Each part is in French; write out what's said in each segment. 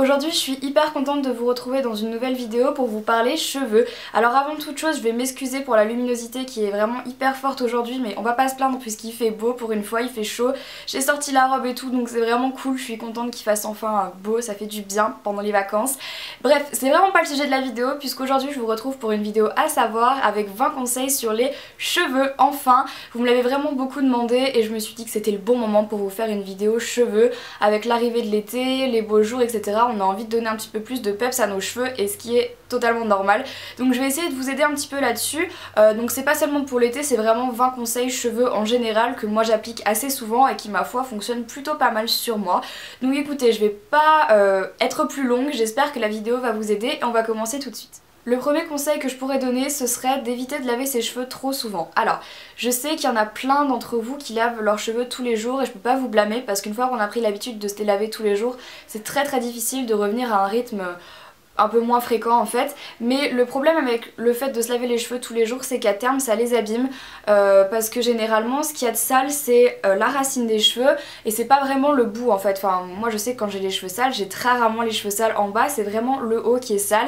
Aujourd'hui je suis hyper contente de vous retrouver dans une nouvelle vidéo pour vous parler cheveux. Alors avant toute chose je vais m'excuser pour la luminosité qui est vraiment hyper forte aujourd'hui, mais on va pas se plaindre puisqu'il fait beau pour une fois, il fait chaud. J'ai sorti la robe et tout donc c'est vraiment cool, je suis contente qu'il fasse enfin beau, ça fait du bien pendant les vacances. Bref, c'est vraiment pas le sujet de la vidéo puisqu'aujourd'hui je vous retrouve pour une vidéo à savoir avec 20 conseils sur les cheveux. Enfin, vous me l'avez vraiment beaucoup demandé et je me suis dit que c'était le bon moment pour vous faire une vidéo cheveux avec l'arrivée de l'été, les beaux jours, etc. On a envie de donner un petit peu plus de peps à nos cheveux et ce qui est totalement normal. Donc je vais essayer de vous aider un petit peu là-dessus. Donc c'est pas seulement pour l'été, c'est vraiment 20 conseils cheveux en général que moi j'applique assez souvent et qui ma foi fonctionnent plutôt pas mal sur moi. Donc écoutez, je vais pas être plus longue, j'espère que la vidéo va vous aider et on va commencer tout de suite. Le premier conseil que je pourrais donner, ce serait d'éviter de laver ses cheveux trop souvent. Alors, je sais qu'il y en a plein d'entre vous qui lavent leurs cheveux tous les jours et je peux pas vous blâmer parce qu'une fois qu'on a pris l'habitude de se les laver tous les jours, c'est très difficile de revenir à un rythme un peu moins fréquent en fait. Mais le problème avec le fait de se laver les cheveux tous les jours, c'est qu'à terme ça les abîme parce que généralement ce qu'il y a de sale c'est la racine des cheveux et c'est pas vraiment le bout en fait. Enfin moi je sais que quand j'ai les cheveux sales, j'ai très rarement les cheveux sales en bas, c'est vraiment le haut qui est sale.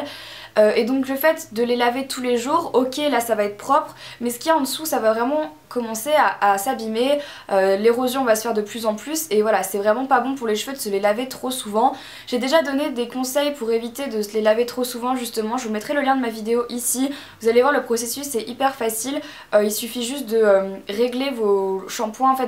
Et donc le fait de les laver tous les jours, ok là ça va être propre, mais ce qu'il y a en dessous ça va vraiment commencer à s'abîmer, l'érosion va se faire de plus en plus et voilà, c'est vraiment pas bon pour les cheveux de se les laver trop souvent. J'ai déjà donné des conseils pour éviter de se les laver trop souvent justement, je vous mettrai le lien de ma vidéo ici, vous allez voir le processus, c'est hyper facile, il suffit juste de régler vos shampoings en fait,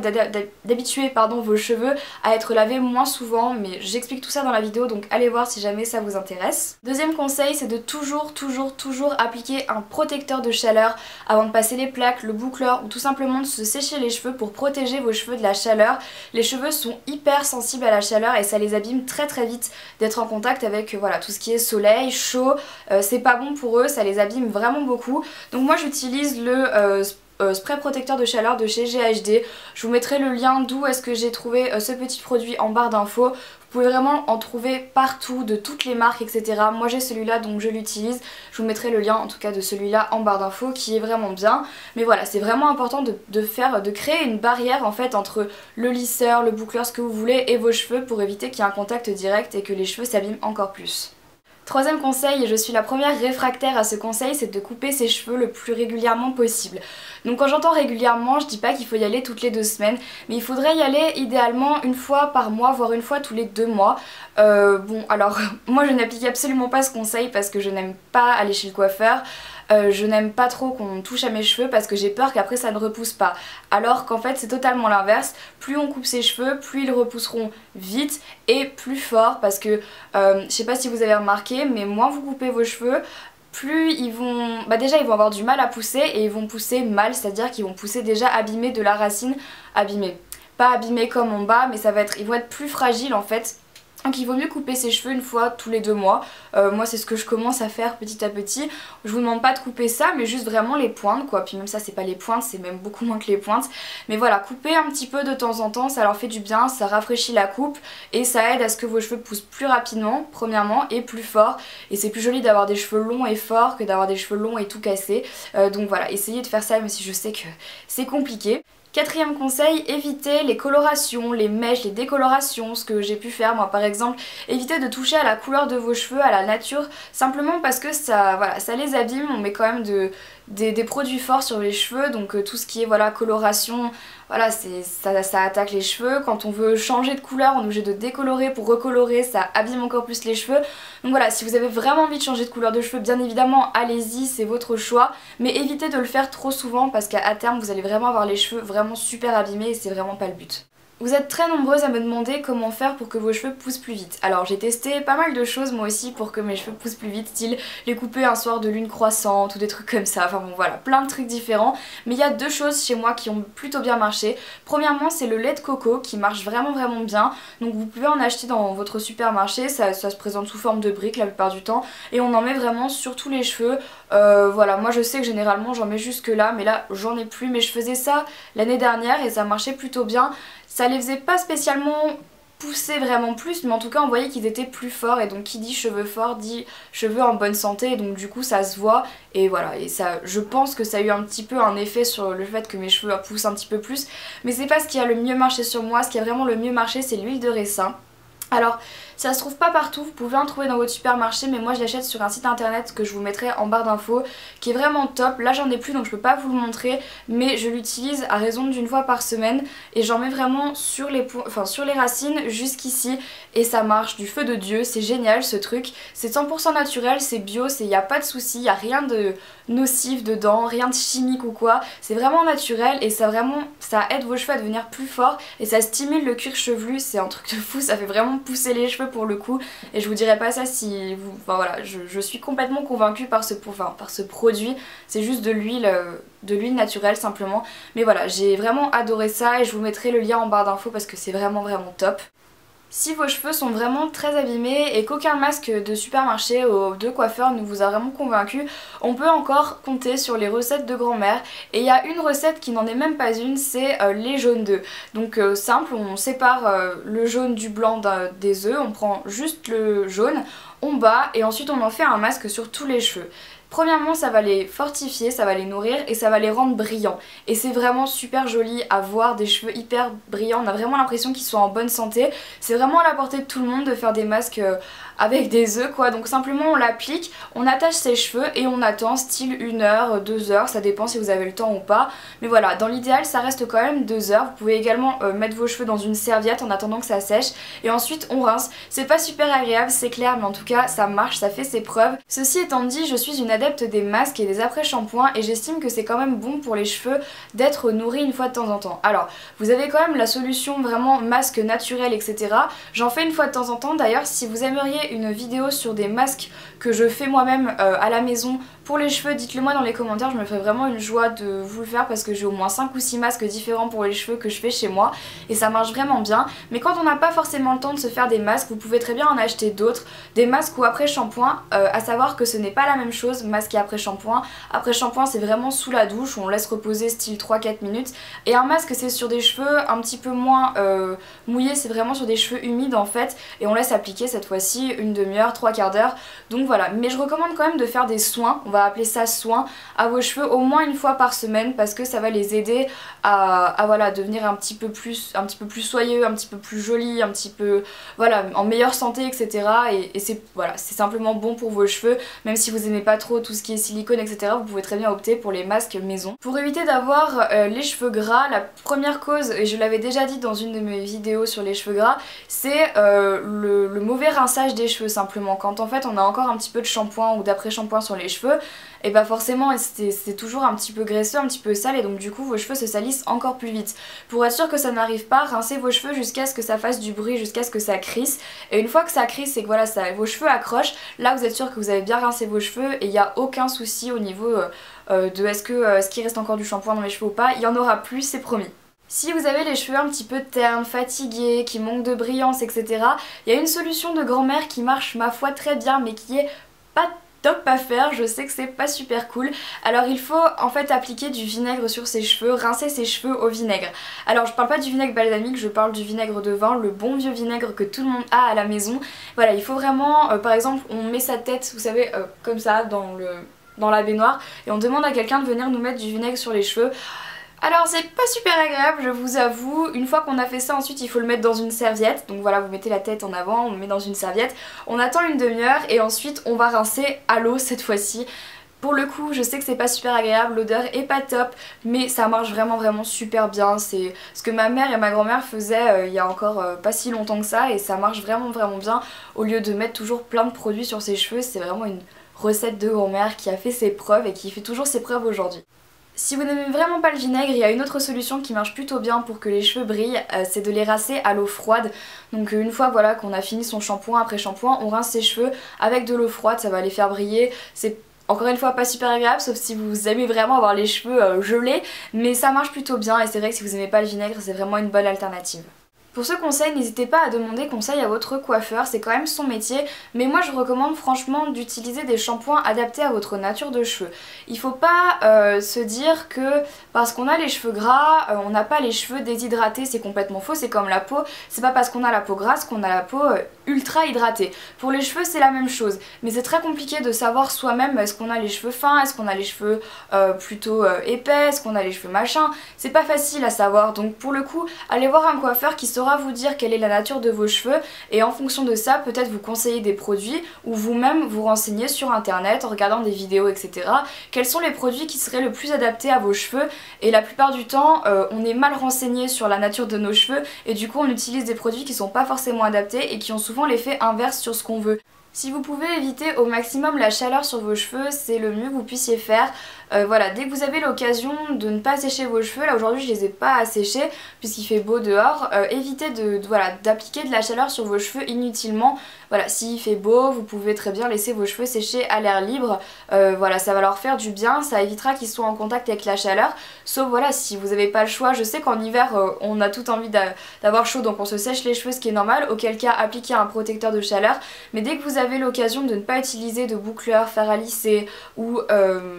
d'habituer vos cheveux à être lavés moins souvent, mais j'explique tout ça dans la vidéo donc allez voir si jamais ça vous intéresse. Deuxième conseil, c'est de toujours appliquer un protecteur de chaleur avant de passer les plaques, le boucleur ou tout simplement de se sécher les cheveux pour protéger vos cheveux de la chaleur. Les cheveux sont hyper sensibles à la chaleur et ça les abîme très vite d'être en contact avec voilà, tout ce qui est soleil, chaud, c'est pas bon pour eux, ça les abîme vraiment beaucoup. Donc moi j'utilise le spray protecteur de chaleur de chez GHD. Je vous mettrai le lien d'où est-ce que j'ai trouvé ce petit produit en barre d'infos. Vous pouvez vraiment en trouver partout, de toutes les marques, etc. Moi j'ai celui-là donc je l'utilise. Je vous mettrai le lien en tout cas de celui-là en barre d'infos qui est vraiment bien. Mais voilà, c'est vraiment important de créer une barrière en fait entre le lisseur, le boucleur, ce que vous voulez et vos cheveux pour éviter qu'il y ait un contact direct et que les cheveux s'abîment encore plus. Troisième conseil, et je suis la première réfractaire à ce conseil, c'est de couper ses cheveux le plus régulièrement possible. Donc quand j'entends régulièrement, je dis pas qu'il faut y aller toutes les 2 semaines, mais il faudrait y aller idéalement une fois par mois, voire une fois tous les 2 mois. Bon alors moi je n'applique absolument pas ce conseil parce que je n'aime pas aller chez le coiffeur. Je n'aime pas trop qu'on touche à mes cheveux parce que j'ai peur qu'après ça ne repousse pas. Alors qu'en fait c'est totalement l'inverse, plus on coupe ses cheveux, plus ils repousseront vite et plus fort parce que je sais pas si vous avez remarqué mais moins vous coupez vos cheveux, plus ils vont, déjà ils vont avoir du mal à pousser et ils vont pousser mal, c'est-à-dire qu'ils vont pousser déjà abîmés de la racine, abîmés. Pas abîmés comme en bas mais ils vont être plus fragiles en fait. Donc il vaut mieux couper ses cheveux une fois tous les 2 mois. Moi c'est ce que je commence à faire petit à petit. Je vous demande pas de couper ça mais juste vraiment les pointes quoi. Puis même ça c'est pas les pointes, c'est même beaucoup moins que les pointes. Mais voilà, couper un petit peu de temps en temps, ça leur fait du bien, ça rafraîchit la coupe et ça aide à ce que vos cheveux poussent plus rapidement premièrement et plus fort. Et c'est plus joli d'avoir des cheveux longs et forts que d'avoir des cheveux longs et tout cassés. Donc voilà, essayez de faire ça même si je sais que c'est compliqué. Quatrième conseil, évitez les colorations, les mèches, les décolorations, ce que j'ai pu faire moi par exemple. Évitez de toucher à la couleur de vos cheveux, à la nature, simplement parce que ça, voilà, ça les abîme. On met quand même des produits forts sur les cheveux, donc tout ce qui est voilà, coloration, voilà, ça attaque les cheveux. Quand on veut changer de couleur, on est obligé de décolorer pour recolorer, ça abîme encore plus les cheveux. Donc voilà, si vous avez vraiment envie de changer de couleur de cheveux, bien évidemment, allez-y, c'est votre choix. Mais évitez de le faire trop souvent parce qu'à terme, vous allez vraiment avoir les cheveux vraiment super abîmés et c'est vraiment pas le but. Vous êtes très nombreuses à me demander comment faire pour que vos cheveux poussent plus vite. Alors j'ai testé pas mal de choses moi aussi pour que mes cheveux poussent plus vite, style les couper un soir de lune croissante ou des trucs comme ça, enfin bon voilà, plein de trucs différents. Mais il y a 2 choses chez moi qui ont plutôt bien marché. Premièrement c'est le lait de coco qui marche vraiment bien, donc vous pouvez en acheter dans votre supermarché, ça se présente sous forme de briques la plupart du temps et on en met vraiment sur tous les cheveux. Voilà, moi je sais que généralement j'en mets jusque là, mais là j'en ai plus, mais je faisais ça l'année dernière et ça marchait plutôt bien. Ça les faisait pas spécialement pousser vraiment plus, mais en tout cas on voyait qu'ils étaient plus forts et donc qui dit cheveux forts dit cheveux en bonne santé et donc du coup ça se voit et voilà, et ça, je pense que ça a eu un petit peu un effet sur le fait que mes cheveux poussent un petit peu plus, mais c'est pas ce qui a le mieux marché sur moi. Ce qui a vraiment le mieux marché c'est l'huile de ricin. Alors Ça se trouve pas partout, vous pouvez en trouver dans votre supermarché, mais moi je l'achète sur un site internet que je vous mettrai en barre d'infos, qui est vraiment top. Là j'en ai plus donc je peux pas vous le montrer, mais je l'utilise à raison d'une fois par semaine et j'en mets vraiment sur les racines jusqu'ici et ça marche du feu de Dieu. C'est génial ce truc, c'est 100% naturel, c'est bio, il n'y a pas de souci, il n'y a rien de nocif dedans, rien de chimique ou quoi, c'est vraiment naturel et ça aide vos cheveux à devenir plus forts et ça stimule le cuir chevelu, c'est un truc de fou, ça fait vraiment pousser les cheveux pour le coup et je vous dirais pas ça si vous... Enfin voilà, je suis complètement convaincue par ce produit, c'est juste de l'huile naturelle simplement, mais voilà, j'ai vraiment adoré ça et je vous mettrai le lien en barre d'infos parce que c'est vraiment top. Si vos cheveux sont vraiment très abîmés et qu'aucun masque de supermarché ou de coiffeur ne vous a vraiment convaincu, on peut encore compter sur les recettes de grand-mère. Et il y a une recette qui n'en est même pas une, c'est les jaunes d'œufs. Donc simple, on sépare le jaune du blanc des œufs, on prend juste le jaune, on bat et ensuite on en fait un masque sur tous les cheveux. Premièrement, ça va les fortifier, ça va les nourrir et ça va les rendre brillants. Et c'est vraiment super joli à voir, des cheveux hyper brillants, on a vraiment l'impression qu'ils sont en bonne santé. C'est vraiment à la portée de tout le monde de faire des masques avec des œufs quoi. Donc simplement on l'applique, on attache ses cheveux et on attend style 1 heure, 2 heures, ça dépend si vous avez le temps ou pas. Mais voilà, dans l'idéal ça reste quand même 2 heures. Vous pouvez également mettre vos cheveux dans une serviette en attendant que ça sèche et ensuite on rince. C'est pas super agréable, c'est clair, mais en tout cas ça marche, ça fait ses preuves. Ceci étant dit, je suis une adepte des masques et des après-shampoings et j'estime que c'est quand même bon pour les cheveux d'être nourris une fois de temps en temps. Alors vous avez quand même la solution vraiment masque naturel etc. J'en fais une fois de temps en temps. D'ailleurs si vous aimeriez une vidéo sur des masques que je fais moi-même à la maison pour les cheveux, dites-le moi dans les commentaires, je me ferais vraiment une joie de vous le faire parce que j'ai au moins 5 ou 6 masques différents pour les cheveux que je fais chez moi et ça marche vraiment bien. Mais quand on n'a pas forcément le temps de se faire des masques, vous pouvez très bien en acheter d'autres, des masques ou après shampoing, à savoir que ce n'est pas la même chose, masque et après shampoing. Après shampoing c'est vraiment sous la douche, on laisse reposer style 3-4 minutes et un masque c'est sur des cheveux un petit peu moins mouillés, c'est vraiment sur des cheveux humides en fait et on laisse appliquer cette fois-ci une demi-heure, 3/4 d'heure. Donc voilà, mais je recommande quand même de faire des soins, on va appeler ça soins, à vos cheveux au moins une fois par semaine parce que ça va les aider à voilà, devenir un petit peu plus soyeux, un petit peu plus joli, un petit peu voilà, en meilleure santé etc. Et c'est voilà, c'est simplement bon pour vos cheveux, même si vous aimez pas trop tout ce qui est silicone etc. Vous pouvez très bien opter pour les masques maison. Pour éviter d'avoir les cheveux gras, la première cause, et je l'avais déjà dit dans une de mes vidéos sur les cheveux gras, c'est le mauvais rinçage des cheveux simplement. Quand en fait on a encore un petit peu de shampoing ou d'après-shampoing sur les cheveux, et bah forcément c'est toujours un petit peu graisseux, un petit peu sale et donc du coup vos cheveux se salissent encore plus vite. Pour être sûr que ça n'arrive pas, rincez vos cheveux jusqu'à ce que ça fasse du bruit, jusqu'à ce que ça crisse et une fois que ça crisse et que voilà, vos cheveux accrochent, là vous êtes sûr que vous avez bien rincé vos cheveux et il n'y a aucun souci au niveau de est-ce qu'il reste encore du shampoing dans les cheveux ou pas, il n'y en aura plus, c'est promis. Si vous avez les cheveux un petit peu ternes, fatigués, qui manquent de brillance etc, il y a une solution de grand-mère qui marche ma foi très bien mais qui est pas top à faire, je sais que c'est pas super cool. Alors il faut en fait appliquer du vinaigre sur ses cheveux, rincer ses cheveux au vinaigre. Alors je parle pas du vinaigre balsamique, je parle du vinaigre de vin, le bon vieux vinaigre que tout le monde a à la maison. Voilà, il faut vraiment, par exemple on met sa tête, vous savez, comme ça dans la baignoire et on demande à quelqu'un de venir nous mettre du vinaigre sur les cheveux. Alors c'est pas super agréable, je vous avoue. Une fois qu'on a fait ça, ensuite il faut le mettre dans une serviette. Donc voilà, vous mettez la tête en avant, on le met dans une serviette. On attend une demi-heure et ensuite on va rincer à l'eau cette fois-ci. Pour le coup, je sais que c'est pas super agréable, l'odeur est pas top, mais ça marche vraiment super bien. C'est ce que ma mère et ma grand-mère faisaient il y a encore pas si longtemps que ça et ça marche vraiment bien. Au lieu de mettre toujours plein de produits sur ses cheveux, c'est vraiment une recette de grand-mère qui a fait ses preuves et qui fait toujours ses preuves aujourd'hui. Si vous n'aimez vraiment pas le vinaigre, il y a une autre solution qui marche plutôt bien pour que les cheveux brillent, c'est de les rincer à l'eau froide. Donc une fois voilà qu'on a fini son shampoing, après shampoing, on rince ses cheveux avec de l'eau froide, ça va les faire briller. C'est encore une fois pas super agréable sauf si vous aimez vraiment avoir les cheveux gelés, mais ça marche plutôt bien et c'est vrai que si vous n'aimez pas le vinaigre, c'est vraiment une bonne alternative. Pour ce conseil, n'hésitez pas à demander conseil à votre coiffeur, c'est quand même son métier, mais moi je recommande franchement d'utiliser des shampoings adaptés à votre nature de cheveux. Il faut pas se dire que parce qu'on a les cheveux gras, on n'a pas les cheveux déshydratés, c'est complètement faux, c'est comme la peau, c'est pas parce qu'on a la peau grasse qu'on a la peau ultra hydratée. Pour les cheveux c'est la même chose, mais c'est très compliqué de savoir soi-même est-ce qu'on a les cheveux fins, est-ce qu'on a les cheveux plutôt épais, est-ce qu'on a les cheveux machin, c'est pas facile à savoir, donc pour le coup, allez voir un coiffeur qui saura saura vous dire quelle est la nature de vos cheveux et en fonction de ça peut-être vous conseiller des produits ou vous-même vous renseigner sur internet en regardant des vidéos etc. Quels sont les produits qui seraient le plus adaptés à vos cheveux, et la plupart du temps on est mal renseigné sur la nature de nos cheveux et du coup on utilise des produits qui sont pas forcément adaptés et qui ont souvent l'effet inverse sur ce qu'on veut. Si vous pouvez éviter au maximum la chaleur sur vos cheveux, c'est le mieux que vous puissiez faire. Voilà, dès que vous avez l'occasion de ne pas sécher vos cheveux, là aujourd'hui je les ai pas à sécher puisqu'il fait beau dehors, évitez d'appliquer de la chaleur sur vos cheveux inutilement. Voilà, s'il fait beau, vous pouvez très bien laisser vos cheveux sécher à l'air libre. Voilà, ça va leur faire du bien, ça évitera qu'ils soient en contact avec la chaleur. Sauf voilà, si vous n'avez pas le choix, je sais qu'en hiver on a tout envie d'avoir chaud donc on se sèche les cheveux, ce qui est normal, auquel cas appliquez un protecteur de chaleur. Mais dès que vous avez l'occasion de ne pas utiliser de boucleur, fer à lisser ou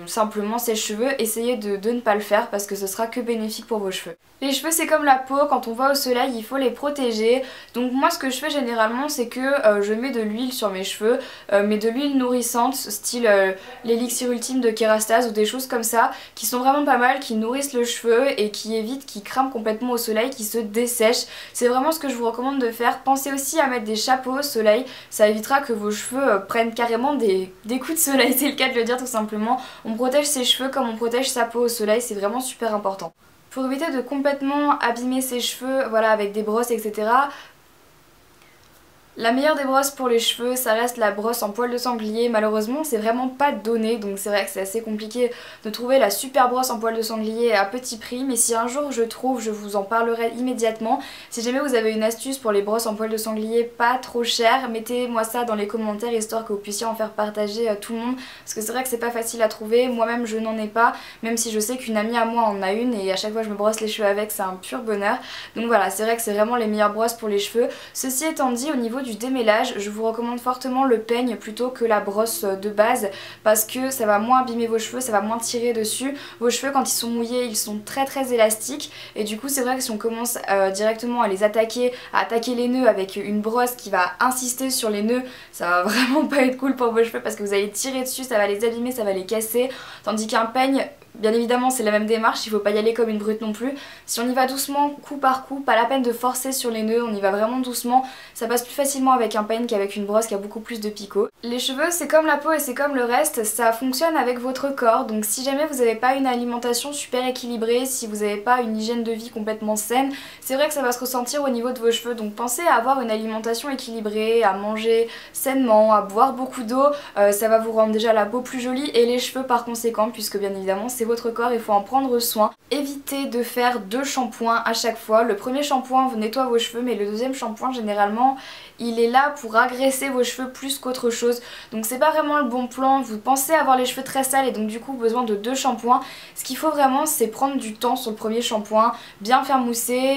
simplement sèche-cheveux, essayez de ne pas le faire parce que ce sera que bénéfique pour vos cheveux. Les cheveux c'est comme la peau, quand on va au soleil il faut les protéger. Donc moi ce que je fais généralement c'est que je mets de l'huile sur mes cheveux, mais de l'huile nourrissante style l'élixir ultime de Kérastase ou des choses comme ça qui sont vraiment pas mal, qui nourrissent le cheveu et qui évitent qu'il crame complètement au soleil, qui se dessèche. C'est vraiment ce que je vous recommande de faire. Pensez aussi à mettre des chapeaux au soleil, ça évitera que vos cheveux prennent carrément des coups de soleil, c'est le cas de le dire tout simplement. On protège ses cheveux comme on protège sa peau au soleil, c'est vraiment super important. Pour éviter de complètement abîmer ses cheveux, voilà, avec des brosses etc. La meilleure des brosses pour les cheveux, ça reste la brosse en poil de sanglier. Malheureusement, c'est vraiment pas donné, donc c'est vrai que c'est assez compliqué de trouver la super brosse en poil de sanglier à petit prix. Mais si un jour je trouve, je vous en parlerai immédiatement. Si jamais vous avez une astuce pour les brosses en poil de sanglier pas trop chères, mettez-moi ça dans les commentaires histoire que vous puissiez en faire partager à tout le monde. Parce que c'est vrai que c'est pas facile à trouver, moi-même je n'en ai pas, même si je sais qu'une amie à moi en a une et à chaque fois je me brosse les cheveux avec, c'est un pur bonheur. Donc voilà, c'est vrai que c'est vraiment les meilleures brosses pour les cheveux. Ceci étant dit, au niveau du démêlage, je vous recommande fortement le peigne plutôt que la brosse de base parce que ça va moins abîmer vos cheveux, ça va moins tirer dessus. Vos cheveux quand ils sont mouillés ils sont très élastiques et du coup c'est vrai que si on commence directement à les attaquer, à attaquer les nœuds avec une brosse qui va insister sur les nœuds, ça va vraiment pas être cool pour vos cheveux parce que vous allez tirer dessus, ça va les abîmer, ça va les casser, tandis qu'un peigne, bien évidemment c'est la même démarche, il faut pas y aller comme une brute non plus. Si on y va doucement, coup par coup, pas la peine de forcer sur les nœuds, on y va vraiment doucement, ça passe plus facilement avec un peigne qu'avec une brosse qui a beaucoup plus de picots. Les cheveux c'est comme la peau et c'est comme le reste, ça fonctionne avec votre corps, donc si jamais vous n'avez pas une alimentation super équilibrée, si vous n'avez pas une hygiène de vie complètement saine, c'est vrai que ça va se ressentir au niveau de vos cheveux, donc pensez à avoir une alimentation équilibrée, à manger sainement, à boire beaucoup d'eau, ça va vous rendre déjà la peau plus jolie et les cheveux par conséquent, puisque bien évidemment c'est votre corps, il faut en prendre soin. Évitez de faire 2 shampoings à chaque fois. Le premier shampoing vous nettoie vos cheveux mais le deuxième shampoing généralement il est là pour agresser vos cheveux plus qu'autre chose. Donc c'est pas vraiment le bon plan, vous pensez avoir les cheveux très sales et donc du coup besoin de 2 shampoings. Ce qu'il faut vraiment c'est prendre du temps sur le premier shampoing, bien faire mousser,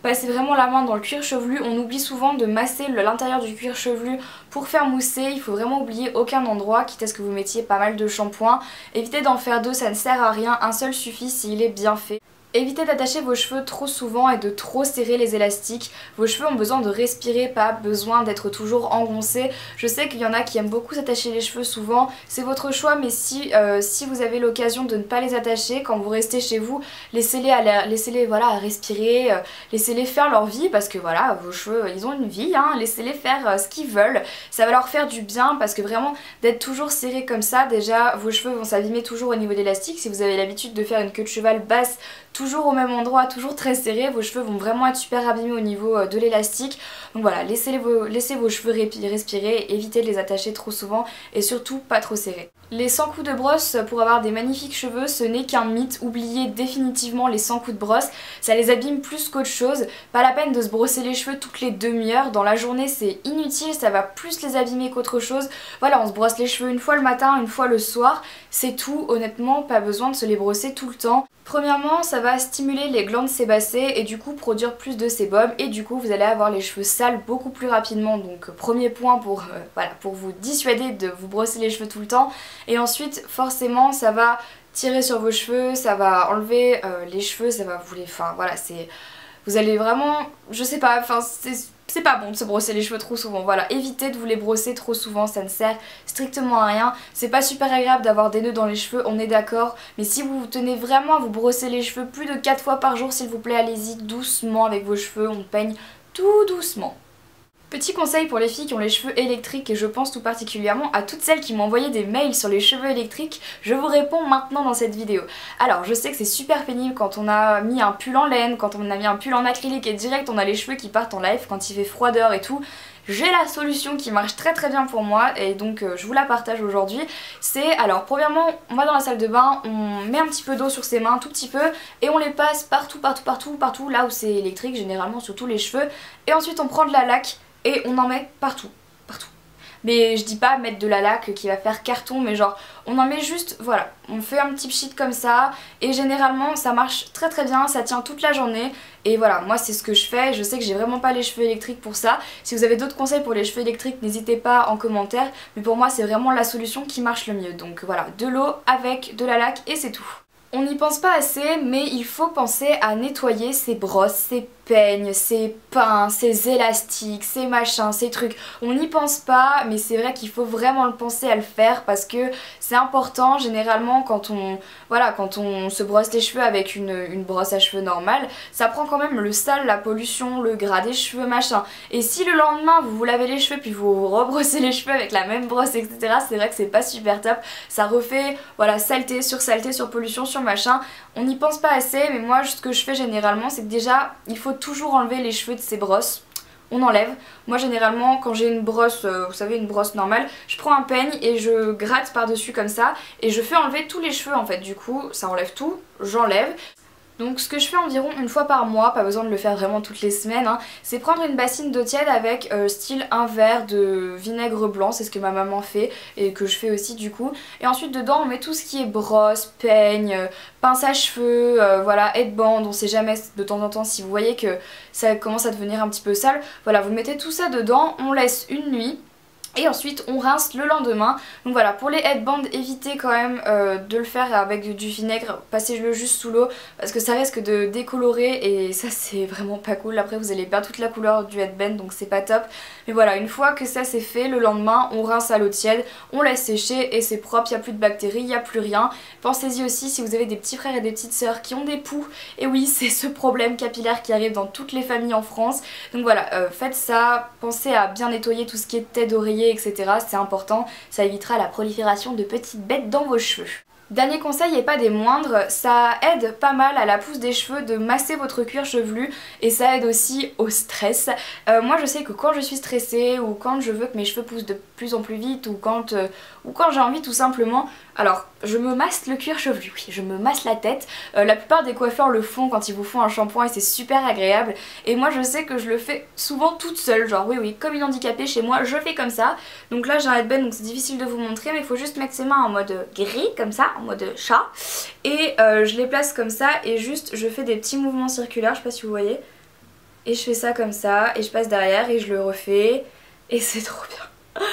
passer vraiment la main dans le cuir chevelu. On oublie souvent de masser l'intérieur du cuir chevelu pour faire mousser, il faut vraiment oublier aucun endroit, quitte à ce que vous mettiez pas mal de shampoings. Évitez d'en faire 2, ça ne sert à rien, un seul suffit s'il est bien fait. Évitez d'attacher vos cheveux trop souvent et de trop serrer les élastiques. Vos cheveux ont besoin de respirer, pas besoin d'être toujours engoncés. Je sais qu'il y en a qui aiment beaucoup s'attacher les cheveux souvent, c'est votre choix, mais si vous avez l'occasion de ne pas les attacher, quand vous restez chez vous, laissez-les voilà, à respirer, laissez-les faire leur vie, parce que voilà, vos cheveux, ils ont une vie, hein, laissez-les faire ce qu'ils veulent. Ça va leur faire du bien, parce que vraiment, d'être toujours serré comme ça, déjà, vos cheveux vont s'abîmer toujours au niveau d'élastique. Si vous avez l'habitude de faire une queue de cheval basse, toujours au même endroit, toujours très serré, vos cheveux vont vraiment être super abîmés au niveau de l'élastique. Donc voilà, laissez vos cheveux respirer, évitez de les attacher trop souvent et surtout pas trop serrés. Les 100 coups de brosse pour avoir des magnifiques cheveux, ce n'est qu'un mythe. Oubliez définitivement les 100 coups de brosse, ça les abîme plus qu'autre chose. Pas la peine de se brosser les cheveux toutes les demi-heures, dans la journée c'est inutile, ça va plus les abîmer qu'autre chose. Voilà, on se brosse les cheveux une fois le matin, une fois le soir, c'est tout. Honnêtement, pas besoin de se les brosser tout le temps. Premièrement, ça va stimuler les glandes sébacées et du coup produire plus de sébum et du coup vous allez avoir les cheveux sales beaucoup plus rapidement. Donc premier point pour vous dissuader de vous brosser les cheveux tout le temps. Et ensuite forcément ça va tirer sur vos cheveux, ça va enlever les cheveux, ça va vous les... Enfin voilà, c'est... Vous allez vraiment... Je sais pas, enfin c'est pas bon de se brosser les cheveux trop souvent, voilà, évitez de vous les brosser trop souvent, ça ne sert strictement à rien. C'est pas super agréable d'avoir des nœuds dans les cheveux, on est d'accord, mais si vous tenez vraiment à vous brosser les cheveux plus de 4 fois par jour s'il vous plaît, allez-y doucement avec vos cheveux, on peigne tout doucement. Petit conseil pour les filles qui ont les cheveux électriques et je pense tout particulièrement à toutes celles qui m'ont envoyé des mails sur les cheveux électriques, je vous réponds maintenant dans cette vidéo. Alors je sais que c'est super pénible quand on a mis un pull en laine, quand on a mis un pull en acrylique et direct on a les cheveux qui partent en live quand il fait froideur et tout. J'ai la solution qui marche très bien pour moi et donc je vous la partage aujourd'hui. C'est, alors premièrement on va dans la salle de bain, on met un petit peu d'eau sur ses mains, tout petit peu, et on les passe partout là où c'est électrique, généralement sur tous les cheveux, et ensuite on prend de la laque et on en met partout. Mais je dis pas mettre de la laque qui va faire carton, mais genre on en met juste, voilà, on fait un petit pchit comme ça et généralement ça marche très bien, ça tient toute la journée et voilà, moi c'est ce que je fais. Je sais que j'ai vraiment pas les cheveux électriques pour ça. Si vous avez d'autres conseils pour les cheveux électriques, n'hésitez pas en commentaire, mais pour moi c'est vraiment la solution qui marche le mieux. Donc voilà, de l'eau avec de la laque et c'est tout. On n'y pense pas assez, mais il faut penser à nettoyer ses brosses, ses peignes, ses pinces, ses élastiques, ses machins, ces trucs. On n'y pense pas, mais c'est vrai qu'il faut vraiment le penser à le faire parce que c'est important. Généralement quand on se brosse les cheveux avec une brosse à cheveux normale, ça prend quand même le sale, la pollution, le gras des cheveux, machin. Et si le lendemain vous vous lavez les cheveux puis vous rebrossez les cheveux avec la même brosse, etc., c'est vrai que c'est pas super top. Ça refait, voilà, saleté sur pollution, sur machin. On n'y pense pas assez, mais moi ce que je fais généralement c'est que déjà il faut toujours enlever les cheveux de ces brosses. On enlève. Moi généralement quand j'ai une brosse, vous savez, une brosse normale, je prends un peigne et je gratte par dessus comme ça et je fais enlever tous les cheveux en fait. Du coup ça enlève tout, j'enlève. Donc ce que je fais environ une fois par mois, pas besoin de le faire vraiment toutes les semaines, hein, c'est prendre une bassine d'eau tiède avec style un verre de vinaigre blanc, c'est ce que ma maman fait et que je fais aussi du coup. Et ensuite dedans on met tout ce qui est brosse, peigne, pince à cheveux, voilà, headband, on sait jamais de temps en temps si vous voyez que ça commence à devenir un petit peu sale. Voilà, vous mettez tout ça dedans, on laisse une nuit. Et ensuite on rince le lendemain. Donc voilà, pour les headbands, évitez quand même de le faire avec du vinaigre, passez-le juste sous l'eau parce que ça risque de décolorer et ça c'est vraiment pas cool. Après vous allez perdre toute la couleur du headband donc c'est pas top. Mais voilà, une fois que ça c'est fait, le lendemain on rince à l'eau tiède, on laisse sécher et c'est propre, il n'y a plus de bactéries, il n'y a plus rien. Pensez-y aussi si vous avez des petits frères et des petites sœurs qui ont des poux. Et oui, c'est ce problème capillaire qui arrive dans toutes les familles en France. Donc voilà, faites ça, pensez à bien nettoyer tout ce qui est tête d'oreiller, etc. C'est important, ça évitera la prolifération de petites bêtes dans vos cheveux. Dernier conseil et pas des moindres, ça aide pas mal à la pousse des cheveux de masser votre cuir chevelu et ça aide aussi au stress. Moi je sais que quand je suis stressée ou quand je veux que mes cheveux poussent de plus en plus vite ou quand j'ai envie tout simplement, alors je me masse le cuir chevelu, oui, je me masse la tête. La plupart des coiffeurs le font quand ils vous font un shampoing et c'est super agréable. Et moi je sais que je le fais souvent toute seule, genre oui, comme une handicapée chez moi, je fais comme ça. Donc là j'ai un headband donc c'est difficile de vous montrer mais il faut juste mettre ses mains en mode gris comme ça, en mode chat. Et je les place comme ça et juste je fais des petits mouvements circulaires, je sais pas si vous voyez. Et je fais ça comme ça et je passe derrière et je le refais et c'est trop bien.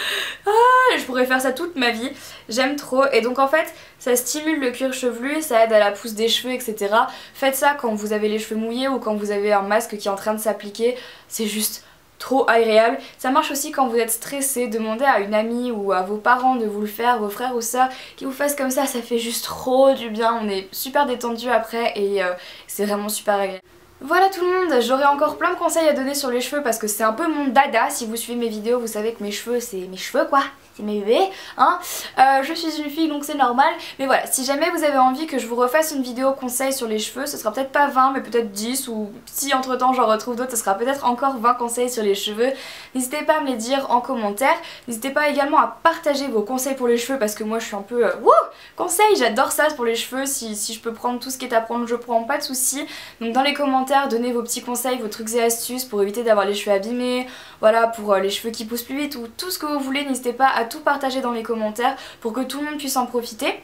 Ah, je pourrais faire ça toute ma vie, j'aime trop. Et donc en fait ça stimule le cuir chevelu, ça aide à la pousse des cheveux, etc. Faites ça quand vous avez les cheveux mouillés ou quand vous avez un masque qui est en train de s'appliquer, c'est juste trop agréable. Ça marche aussi quand vous êtes stressé, demandez à une amie ou à vos parents de vous le faire, vos frères ou sœurs qui vous fassent comme ça fait juste trop du bien. On est super détendu après et c'est vraiment super agréable. Voilà tout le monde, j'aurais encore plein de conseils à donner sur les cheveux parce que c'est un peu mon dada. Si vous suivez mes vidéos vous savez que mes cheveux c'est mes cheveux quoi, c'est mes bébés hein. Je suis une fille donc c'est normal. Mais voilà, si jamais vous avez envie que je vous refasse une vidéo conseil sur les cheveux, ce sera peut-être pas 20 mais peut-être 10 ou si entre temps j'en retrouve d'autres, ce sera peut-être encore 20 conseils sur les cheveux. N'hésitez pas à me les dire en commentaire. N'hésitez pas également à partager vos conseils pour les cheveux parce que moi je suis un peu wouh, conseils, j'adore ça pour les cheveux. Si je peux prendre tout ce qui est à prendre je prends, pas de soucis. Donc dans les commentaires donnez vos petits conseils, vos trucs et astuces pour éviter d'avoir les cheveux abîmés, voilà, pour les cheveux qui poussent plus vite ou tout ce que vous voulez. N'hésitez pas à tout partager dans les commentaires pour que tout le monde puisse en profiter.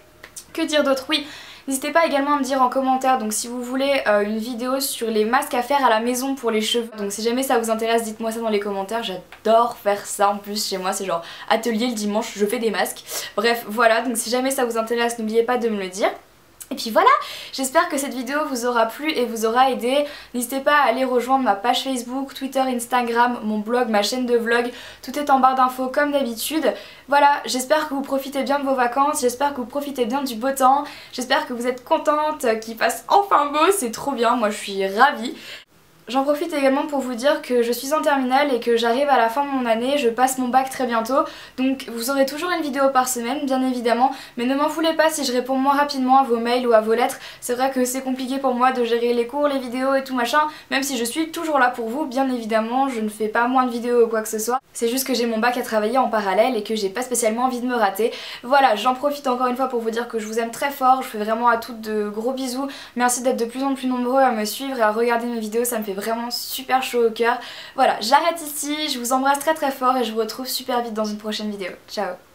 Que dire d'autre? Oui, n'hésitez pas également à me dire en commentaire donc si vous voulez une vidéo sur les masques à faire à la maison pour les cheveux. Donc si jamais ça vous intéresse, dites-moi ça dans les commentaires, j'adore faire ça. En plus chez moi c'est genre atelier le dimanche, je fais des masques. Bref voilà, donc si jamais ça vous intéresse n'oubliez pas de me le dire. Et puis voilà, j'espère que cette vidéo vous aura plu et vous aura aidé. N'hésitez pas à aller rejoindre ma page Facebook, Twitter, Instagram, mon blog, ma chaîne de vlog. Tout est en barre d'infos comme d'habitude. Voilà, j'espère que vous profitez bien de vos vacances, j'espère que vous profitez bien du beau temps. J'espère que vous êtes contente qu'il fasse enfin beau, c'est trop bien, moi je suis ravie. J'en profite également pour vous dire que je suis en terminale et que j'arrive à la fin de mon année, je passe mon bac très bientôt, donc vous aurez toujours une vidéo par semaine bien évidemment, mais ne m'en voulez pas si je réponds moins rapidement à vos mails ou à vos lettres. C'est vrai que c'est compliqué pour moi de gérer les cours, les vidéos et tout machin, même si je suis toujours là pour vous bien évidemment, je ne fais pas moins de vidéos ou quoi que ce soit, c'est juste que j'ai mon bac à travailler en parallèle et que j'ai pas spécialement envie de me rater. Voilà, j'en profite encore une fois pour vous dire que je vous aime très fort, je fais vraiment à toutes de gros bisous, merci d'être de plus en plus nombreux à me suivre et à regarder mes vidéos, ça me fait vraiment super chaud au cœur. Voilà, j'arrête ici, je vous embrasse très très fort et je vous retrouve super vite dans une prochaine vidéo. Ciao.